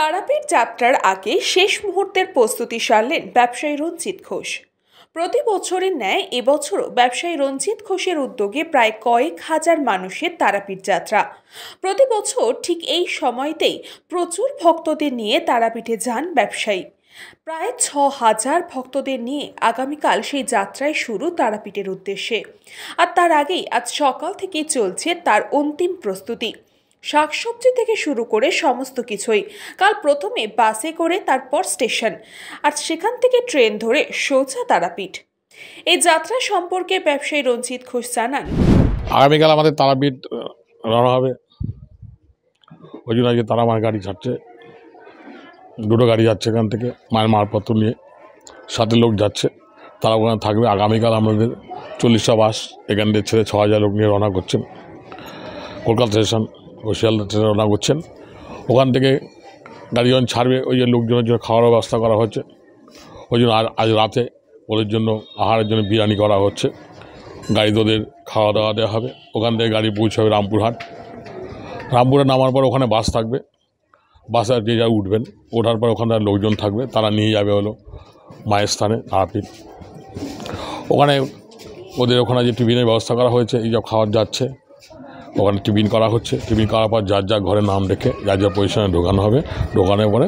তারাপীঠ যাত্রার আগে শেষ মুহূর্তের প্রস্তুতি সারলেন ব্যবসায়ী রঞ্জিত ঘোষ। প্রতি বছরের ন্যায় এবছরও ব্যবসায়ী রঞ্জিত ঘোষের উদ্যোগে প্রায় কয়েক হাজার মানুষের তারাপীঠ যাত্রা। প্রতি বছর ঠিক এই সময়তেই প্রচুর ভক্তদের নিয়ে তারাপীঠে যান ব্যবসায়ী। প্রায় ৬,০০০ ভক্তদের নিয়ে আগামীকাল সেই যাত্রায় শুরু তারাপীঠের উদ্দেশ্যে। আর তার আগেই আজ সকাল থেকে চলছে তার অন্তিম প্রস্তুতি। শাকসবজি থেকে শুরু করে সমস্ত কিছুই। কাল প্রথমে বাসে করে, তারপর স্টেশন, আর সেখান থেকে ট্রেন ধরে সোজা তারাপীঠ। এই যাত্রা সম্পর্কে ব্যবসায়ী রঞ্জিত ঘোষ জানান, আগামীকাল আমাদের তারাপীঠ রওনা হবে। ওই জন্য আজকে তারা মায়ের গাড়ি ছাড়ছে, দুটো গাড়ি যাচ্ছে এখান থেকে মায়ের মালপত্র নিয়ে, সাথে লোক যাচ্ছে, তারা ওখানে থাকবে। আগামীকাল আমাদের 40টা বাস এখান থেকে ছেড়ে 6,000 লোক নিয়ে রওনা করছেন কলকাতা স্টেশন ও শিয়ালদা স্টেশনে রওনা করছেন। ওখান থেকে গাড়ি যখন ছাড়বে, ওই যে লোকজনের জন্য খাওয়ার ব্যবস্থা করা হচ্ছে। ওই জন্য আজ রাতে ওদের জন্য আহারের জন্য বিরিয়ানি করা হচ্ছে। গাড়িতে ওদের খাওয়া দাওয়া দেওয়া হবে। ওখান থেকে গাড়ি পৌঁছাবে রামপুরহাট। রামপুরহাট নামার পর ওখানে বাস থাকবে, বাসে যে যা উঠবেন, ওঠার পর ওখানে লোকজন থাকবে, তারা নিয়ে যাবে হলো মায়ের স্থানে তারাপীঠ। ওখানে ওখানে যে টিফিনের ব্যবস্থা করা হয়েছে, এই সব খাবার যাচ্ছে, ওখানে টিফিন করা হচ্ছে। টিফিন করার পর যার যা ঘরে নাম রেখে যার যা পজিশনে ঢোকানো হবে। ঢোকানোর পরে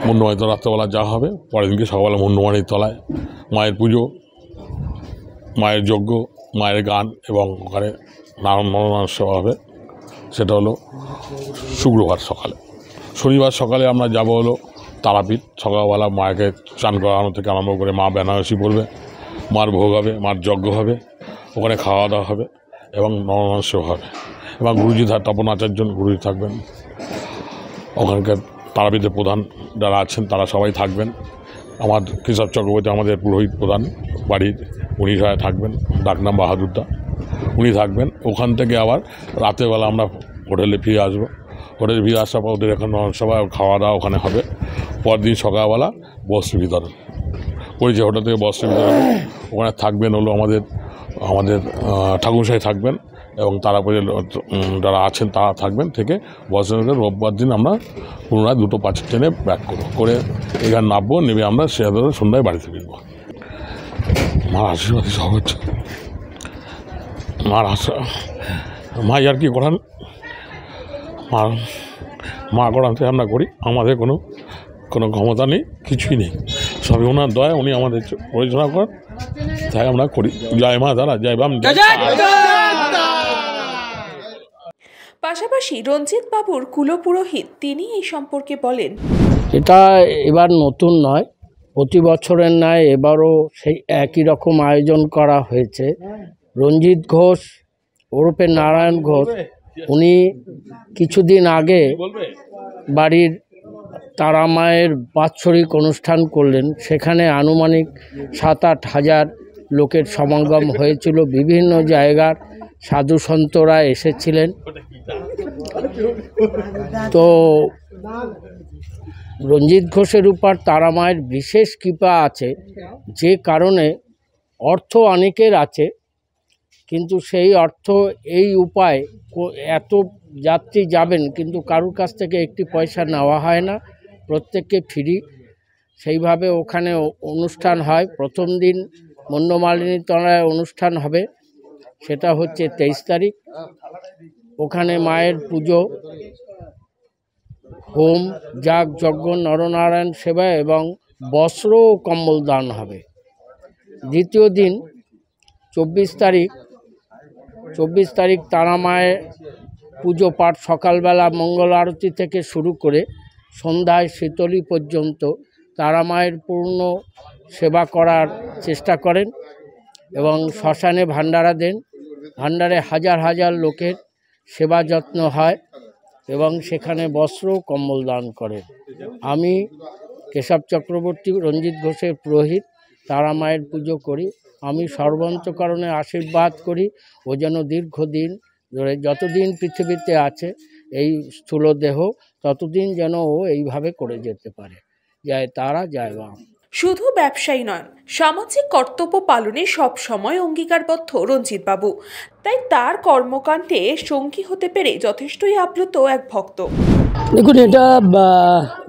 মুন্ডমাণির তলা রাত্রেবেলা যাওয়া হবে। পরের দিনকে সকালে মুন্ডমাণির তলায় মায়ের পুজো, মায়ের যজ্ঞ, মায়ের গান এবং ওখানে নারায়ণ সেবা হবে। সেটা হলো শুক্রবার সকালে। শনিবার সকালে আমরা যাব হলো তারাপীঠ। সকালবেলা মাকে চান করানো থেকে আরম্ভ করে মা বেনারসি পড়বে, মার ভোগ হবে, মার যজ্ঞ হবে, ওখানে খাওয়া দাওয়া হবে এবং নারায়ণ সেবা হবে। এবং গুরুজি তপন আচার্য গুরুজি থাকবেন। ওখানকার তারাপীঠের প্রধান যারা আছেন তারা সবাই থাকবেন। আমার কেশব চক্রবর্তী আমাদের পুরোহিত প্রধান বাড়ির, উনি সবাই থাকবেন। ডাকনাম বাহাদুরদা, উনি থাকবেন। ওখান থেকে আবার রাতেরবেলা আমরা হোটেলে ফিরে আসবো। হোটেলে ফিরে আসার পর ওদের এখন সবাই খাওয়া দাওয়া ওখানে হবে। পরদিন সকালবেলা বস্ত্র বিতরণ করেছে, হোটেল থেকে বস্ত্র বিতরণ। ওখানে থাকবেন হলো আমাদের ঠাকুরমশাই থাকবেন এবং তারপরে যারা আছেন তারা থাকবেন। থেকে বস্ত্র রোববার দিন আমরা পুনরায় 2টো 5 ট্রেনে ব্যাক করে এখানে নামবো। নেমে আমরা সে সন্ধ্যায় বাড়িতে ফিরবো। মার আশীর্বাদে সব হচ্ছে। মার মা আর কি করান, মা করাতে আমরা করি। আমাদের কোনো ক্ষমতা নেই, কিছুই নেই, সবই ওনার দয়া। উনি আমাদের পরিচালনা করেন, তাই আমরা করি। জয় মা তারা, জয় বাম। পাশাপাশি রঞ্জিত বাবুর কুলপুরোহিত তিনি এই সম্পর্কে বলেন, এটা এবার নতুন নয়, প্রতি বছরের ন্যায় এবারও সেই একই রকম আয়োজন করা হয়েছে। রঞ্জিত ঘোষ ওরফে নারায়ণ ঘোষ, উনি কিছুদিন আগে বাড়ির তারা মায়ের বাৎসরিক অনুষ্ঠান করলেন। সেখানে আনুমানিক 7-8 হাজার লোকের সমাগম হয়েছিল। বিভিন্ন জায়গার সাধু সন্তরা এসেছিলেন। তো রঞ্জিত ঘোষের উপর তারা মায়ের বিশেষ কৃপা আছে, যে কারণে অর্থ অনেকের আছে, কিন্তু সেই অর্থ এই উপায় এত যাত্রী যাবেন কিন্তু কারুর কাছ থেকে একটি পয়সা নেওয়া হয় না, প্রত্যেককে ফ্রি। সেইভাবে ওখানে অনুষ্ঠান হয়। প্রথম দিন মুন্ডমালিনীর তলায় অনুষ্ঠান হবে, সেটা হচ্ছে 23 তারিখ। ওখানে মায়ের পুজো, হোম, যাগ যজ্ঞ, নরনারায়ণ সেবা এবং বস্ত্র ও কম্বল দান হবে। দ্বিতীয় দিন 24 তারিখ তারা মায়ের পুজো পাঠ, সকালবেলা মঙ্গল আরতি থেকে শুরু করে সন্ধ্যায় শীতলী পর্যন্ত তারা মায়ের পূর্ণ সেবা করার চেষ্টা করেন এবং শ্মশানে ভান্ডারা দেন। ভান্ডারে হাজার হাজার লোকের সেবা যত্ন হয় এবং সেখানে বস্ত্র কম্বল দান করেন। আমি কেশব চক্রবর্তী, রঞ্জিত ঘোষের পুরোহিত, তারা মায়ের পুজো করি। আমি সর্বান্তকরণে আশীর্বাদ করি ও যেন দীর্ঘদিন ধরে, যতদিন পৃথিবীতে আছে এই স্থূল দেহ, ততদিন যেন ও এইভাবে করে যেতে পারে। জয় তারা, জয় বাম। শুধু ব্যবসায়ী নন, সামাজিক কর্তব্য পালনে সব সময় অঙ্গীকারবদ্ধ রঞ্জিত বাবু। তাই তার কর্মকাণ্ডে সঙ্গী হতে পেরে যথেষ্টই আপ্লুত এক ভক্ত। দেখুন, এটা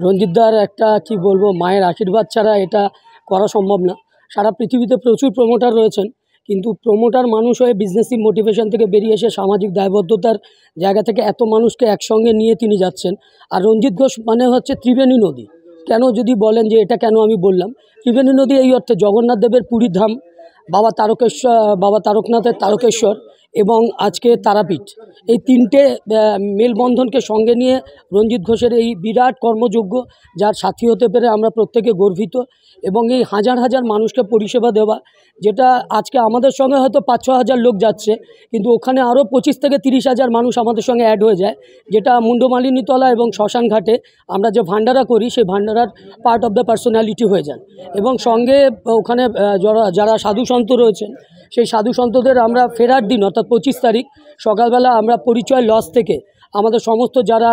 রঞ্জিতদার একটা কি বলবো, মায়ের আশীর্বাদ ছাড়া এটা করা সম্ভব না। সারা পৃথিবীতে প্রচুর প্রমোটার রয়েছেন, কিন্তু প্রমোটার মানুষ হয়ে বিজনেসি মোটিভেশন থেকে বেরিয়ে এসে সামাজিক দায়বদ্ধতার জায়গা থেকে এত মানুষকে একসঙ্গে নিয়ে তিনি যাচ্ছেন। আর রঞ্জিত ঘোষ মানে হচ্ছে ত্রিবেণী নদী। কেন যদি বলেন যে এটা কেন আমি বললাম, ত্রিবেণী নদী এই অর্থে জগন্নাথ দেবের পুরীর ধাম, বাবা তারকনাথের তারকেশ্বর এবং আজকে তারাপীঠ, এই তিনটে মেলবন্ধনকে সঙ্গে নিয়ে রঞ্জিত ঘোষের এই বিরাট কর্মযজ্ঞ, যার সাথী হতে পেরে আমরা প্রত্যেকে গর্বিত। এবং এই হাজার হাজার মানুষকে পরিষেবা দেওয়া, যেটা আজকে আমাদের সঙ্গে হয়তো 5-6 হাজার লোক যাচ্ছে, কিন্তু ওখানে আরও 25 থেকে 30 হাজার মানুষ আমাদের সঙ্গে অ্যাড হয়ে যায়, যেটা মুন্ডমালিনীতলা এবং শ্মশান ঘাটে আমরা যে ভান্ডারা করি সেই ভান্ডারার পার্ট অফ দ্য পার্সোনালিটি হয়ে যান। এবং সঙ্গে ওখানে যারা সাধু সন্ত রয়েছেন, সেই সাধু সন্তদের আমরা ফেরার দিন অর্থাৎ 25 তারিখ সকালবেলা আমরা পরিচয় লজ থেকে আমাদের সমস্ত যারা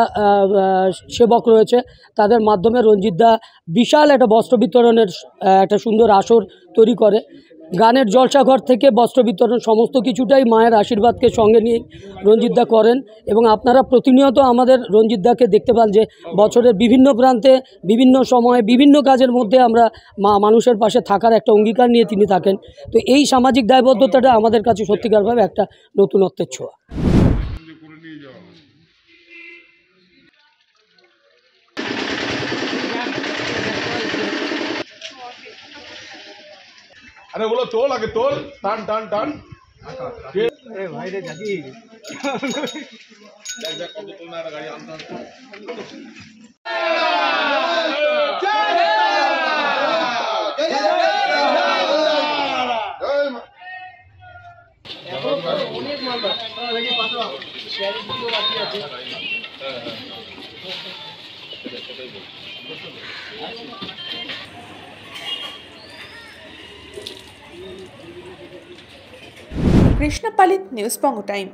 সেবক রয়েছে তাদের মাধ্যমে রঞ্জিতদা বিশাল একটা বস্ত্র বিতরণের একটা সুন্দর আসর তৈরি করে। গানের জলসাঘর থেকে বস্ত্র বিতরণ সমস্ত কিছুটাই মায়ের আশীর্বাদকে সঙ্গে নিয়ে রঞ্জিতদা করেন। এবং আপনারা প্রতিনিয়ত আমাদের রঞ্জিতদাকে দেখতে পান যে বছরের বিভিন্ন প্রান্তে বিভিন্ন সময়ে বিভিন্ন কাজের মধ্যে আমরা মানুষের পাশে থাকার একটা অঙ্গীকার নিয়ে তিনি থাকেন। তো এই সামাজিক দায়বদ্ধতাটা আমাদের কাছে সত্যিকারভাবে একটা নতুনত্বের ছোঁয়া। अरे बोलो तोल आगे तोल टान टान टान अरे भाई रे जागी কৃষ্ণপালিত নিউজ বঙ্গ টাইম।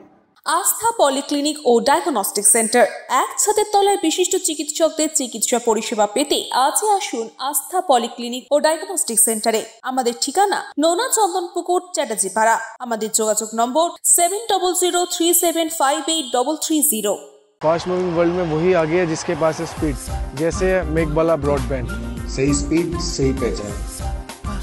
আস্থা পলিক্লিনিক ও ডায়াগনস্টিক সেন্টার, এক ছাদের তলায় বিশিষ্ট চিকিৎসকদের চিকিৎসা পরিষেবা পেতে আজই আসুন আস্থা পলিক্লিনিক ও ডায়াগনস্টিক সেন্টারে। আমাদের ঠিকানা নোনা চন্দনপুকুর, চ্যাটার্জিপাড়া। আমাদের যোগাযোগ নম্বর 7003758330। फास्ट मूविंग वर्ल्ड में वही आगे है जिसके पास है स्पीड, जैसे मेघबाला ब्रॉडबैंड। सही स्पीड सही पहचान।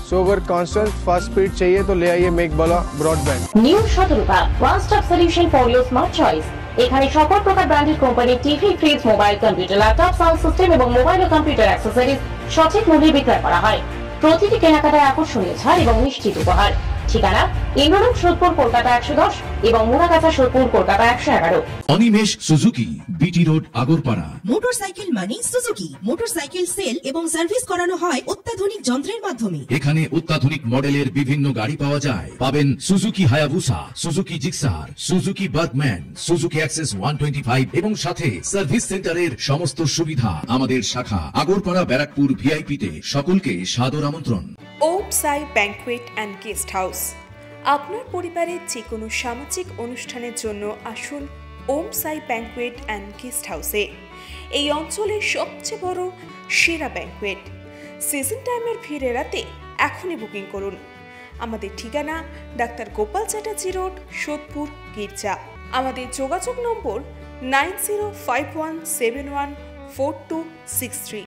सो अगर कांस्टेंट फास्ट स्पीड चाहिए तो ले आइए Meghbala broadband. New Shatarupa one stop solution for your smart choice. এখানে সকল প্রকার ব্র্যান্ডেড কোম্পানির TV, fridge, mobile, computer, laptop, sound system এবং মোবাইল ও কম্পিউটার অ্যাক্সেসরিজ সঠিক মূল্যে বিক্রয় করা হয়। প্রতিটি কেনাকাটায় আকর্ষণীয় ছাড় এবং নিশ্চিত উপহার। ঠিকানা ইন্দ্রনগর, সোদপুর, কলকাতা 110 এবং Murakacha, Sodepur, Kolkata 111। Animesh Suzuki, BT road, Agarpara. Motorcycle মানে সুজুকি। মোটরসাইকেল সেল এবং সার্ভিস করানো হয় অত্যাধুনিক যন্ত্রের মাধ্যমে। এখানে অত্যাধুনিক মডেলের বিভিন্ন গাড়ি পাওয়া যায়। পাবেন Suzuki Hayabusa, Suzuki Gixxer, Suzuki Bergman, Suzuki access 125 এবং সাথে সার্ভিস সেন্টারের সমস্ত সুবিধা। আমাদের শাখা আগরপাড়া, ব্যারাকপুর ভিআইপি তে। সকলকে সাদর আমন্ত্রণ। ওম সাই ব্যাংকুয়েট অ্যান্ড গেস্ট হাউস। আপনার পরিবারের যে কোনো সামাজিক অনুষ্ঠানের জন্য আসুন ওম সাই ব্যাংকুয়েট অ্যান্ড গেস্ট হাউসে। এই অঞ্চলের সবচেয়ে বড় সেরা ব্যাংকুয়েট। সিজন টাইমের ভিড় এড়াতে এখনই বুকিং করুন। আমাদের ঠিকানা ডাক্তার গোপাল চ্যাটার্জি রোড, সোদপুর, গির্জা। আমাদের যোগাযোগ নম্বর 9051714263।